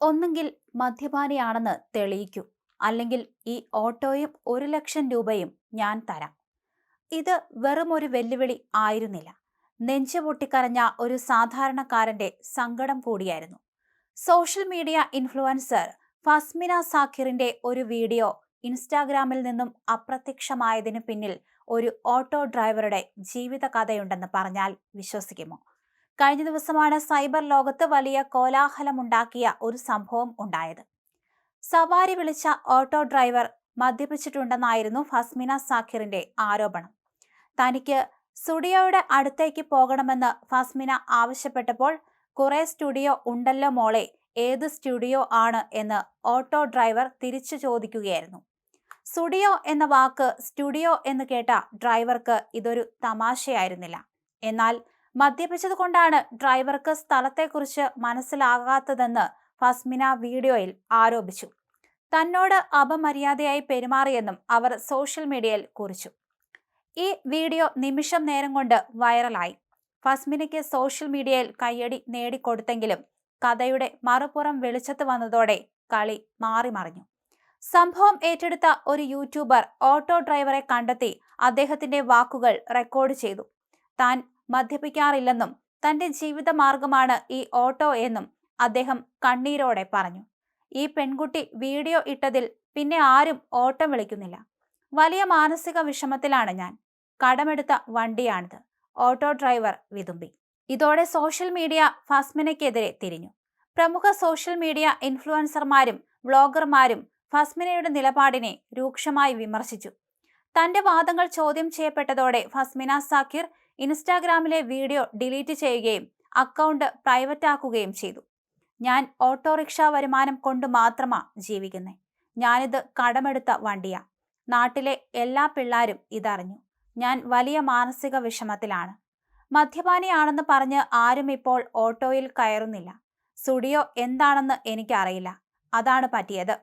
ഒന്നുകിൽ മദ്യപാനിയാണെന്ന് തെളിയിക്കൂ, അല്ലെങ്കിൽ ഈ ഓട്ടോയും 1,00,000 രൂപയും ഞാൻ തരാം. ഇത് വെറുമൊരു വെല്ലുവിളി ആയിരുന്നില്ല. നെഞ്ചു പൊട്ടിക്കരഞ്ഞ ഒരു സാധാരണക്കാരന്റെ സങ്കടം കൂടിയായിരുന്നു. സോഷ്യൽ മീഡിയ ഇൻഫ്ലുവൻസർ ഫസ്മിന സാഖിറിന്റെ ഒരു വീഡിയോ ഇൻസ്റ്റാഗ്രാമിൽ നിന്നും അപ്രത്യക്ഷമായതിനു പിന്നിൽ ഒരു ഓട്ടോ ഡ്രൈവറുടെ ജീവിത കഥയുണ്ടെന്ന് പറഞ്ഞാൽ വിശ്വസിക്കുമോ? കഴിഞ്ഞ ദിവസമാണ് സൈബർ ലോകത്ത് വലിയ കോലാഹലമുണ്ടാക്കിയ ഒരു സംഭവം ഉണ്ടായത്. സവാരി വിളിച്ച ഓട്ടോ ഡ്രൈവർ മദ്യപിച്ചിട്ടുണ്ടെന്നായിരുന്നു ഫസ്മിന സാഖിറിന്റെ ആരോപണം. തനിക്ക് സ്റ്റുഡിയോയുടെ അടുത്തേക്ക് പോകണമെന്ന് ഫസ്മിന ആവശ്യപ്പെട്ടപ്പോൾ, കുറെ സ്റ്റുഡിയോ ഉണ്ടല്ലോ മോളെ, ഏത് സ്റ്റുഡിയോ ആണ് എന്ന് ഓട്ടോ ഡ്രൈവർ തിരിച്ചു ചോദിക്കുകയായിരുന്നു. സ്റ്റുഡിയോ എന്ന വാക്ക് സ്റ്റുഡിയോ എന്ന് കേട്ട ഡ്രൈവർക്ക് ഇതൊരു തമാശയായിരുന്നില്ല. എന്നാൽ മദ്യപിച്ചതുകൊണ്ടാണ് ഡ്രൈവർക്ക് സ്ഥലത്തെക്കുറിച്ച് മനസ്സിലാകാത്തതെന്ന് ഫസ്മിന വീഡിയോയിൽ ആരോപിച്ചു. തന്നോട് അപമര്യാദയായി പെരുമാറിയെന്നും അവർ സോഷ്യൽ മീഡിയയിൽ കുറിച്ചു. ഈ വീഡിയോ നിമിഷം നേരം കൊണ്ട് വൈറലായി. ഫസ്മിനയ്ക്ക് സോഷ്യൽ മീഡിയയിൽ കയ്യടി നേടിക്കൊടുത്തെങ്കിലും കഥയുടെ മറുപുറം വെളിച്ചത്ത് വന്നതോടെ കളി മാറിമറിഞ്ഞു. സംഭവം ഏറ്റെടുത്ത ഒരു യൂട്യൂബർ ഓട്ടോ ഡ്രൈവറെ കണ്ടെത്തി അദ്ദേഹത്തിന്റെ വാക്കുകൾ റെക്കോർഡ് ചെയ്തു. താൻ മദ്യപിക്കാറില്ലെന്നും തന്റെ ജീവിതമാർഗമാണ് ഈ ഓട്ടോ എന്നും അദ്ദേഹം കണ്ണീരോടെ പറഞ്ഞു. ഈ പെൺകുട്ടി വീഡിയോ ഇട്ടതിൽ പിന്നെ ആരും ഓട്ടം വിളിക്കുന്നില്ല. വലിയ മാനസിക വിഷമത്തിലാണ് ഞാൻ. കടമെടുത്ത വണ്ടിയാണിത്, ഓട്ടോ ഡ്രൈവർ വിതുമ്പി. ഇതോടെ സോഷ്യൽ മീഡിയ ഫസ്മിനയ്ക്കെതിരെ തിരിഞ്ഞു. പ്രമുഖ സോഷ്യൽ മീഡിയ ഇൻഫ്ലുവൻസർമാരും വ്ളോഗർമാരും ഫസ്മിനയുടെ നിലപാടിനെ രൂക്ഷമായി വിമർശിച്ചു. തന്റെ വാദങ്ങൾ ചോദ്യം ചെയ്യപ്പെട്ടതോടെ ഫസ്മിന സാഖിർ ഇൻസ്റ്റാഗ്രാമിലെ വീഡിയോ ഡിലീറ്റ് ചെയ്യുകയും അക്കൗണ്ട് പ്രൈവറ്റ് ആക്കുകയും ചെയ്തു. ഞാൻ ഓട്ടോറിക്ഷ വരുമാനം കൊണ്ട് മാത്രമാ ജീവിക്കുന്നേ. ഞാനിത് കടമെടുത്ത വണ്ടിയാ. നാട്ടിലെ എല്ലാ പിള്ളാരും ഇതറിഞ്ഞു. ഞാൻ വലിയ മാനസിക വിഷമത്തിലാണ്. മദ്യപാനിയാണെന്ന് പറഞ്ഞ് ആരും ഇപ്പോൾ ഓട്ടോയിൽ കയറുന്നില്ല. സ്റ്റുഡിയോ എന്താണെന്ന് എനിക്കറിയില്ല. അതാണ് പറ്റിയത്.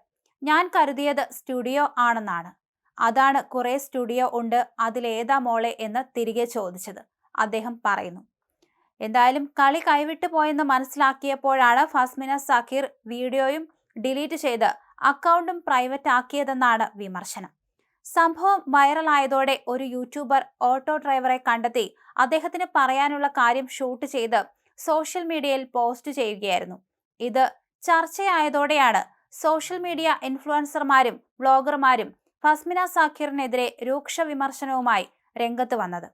ഞാൻ കരുതിയത് സ്റ്റുഡിയോ ആണെന്നാണ്. അതാണ് കുറെ സ്റ്റുഡിയോ ഉണ്ട്, അതിലേതാ മോളെ എന്ന് തിരികെ ചോദിച്ചത് അദ്ദേഹം പറയുന്നു. എന്തായാലും കളി കൈവിട്ടു പോയെന്ന് മനസ്സിലാക്കിയപ്പോഴാണ് ഫസ്മിന സാഖിർ വീഡിയോയും ഡിലീറ്റ് ചെയ്ത് അക്കൗണ്ടും പ്രൈവറ്റ് ആക്കിയതെന്നാണ് വിമർശനം. സംഭവം വൈറലായതോടെ ഒരു യൂട്യൂബർ ഓട്ടോ ഡ്രൈവറെ കണ്ടെത്തി അദ്ദേഹത്തിന് പറയാനുള്ള കാര്യം ഷൂട്ട് ചെയ്ത് സോഷ്യൽ മീഡിയയിൽ പോസ്റ്റ് ചെയ്യുകയായിരുന്നു. ഇത് ചർച്ചയായതോടെയാണ് സോഷ്യൽ മീഡിയ ഇൻഫ്ലുവൻസർമാരും വ്ളോഗർമാരും ഫസ്മിന സാഖിറിനെതിരെ രൂക്ഷ വിമർശനവുമായി രംഗത്ത് വന്നത്.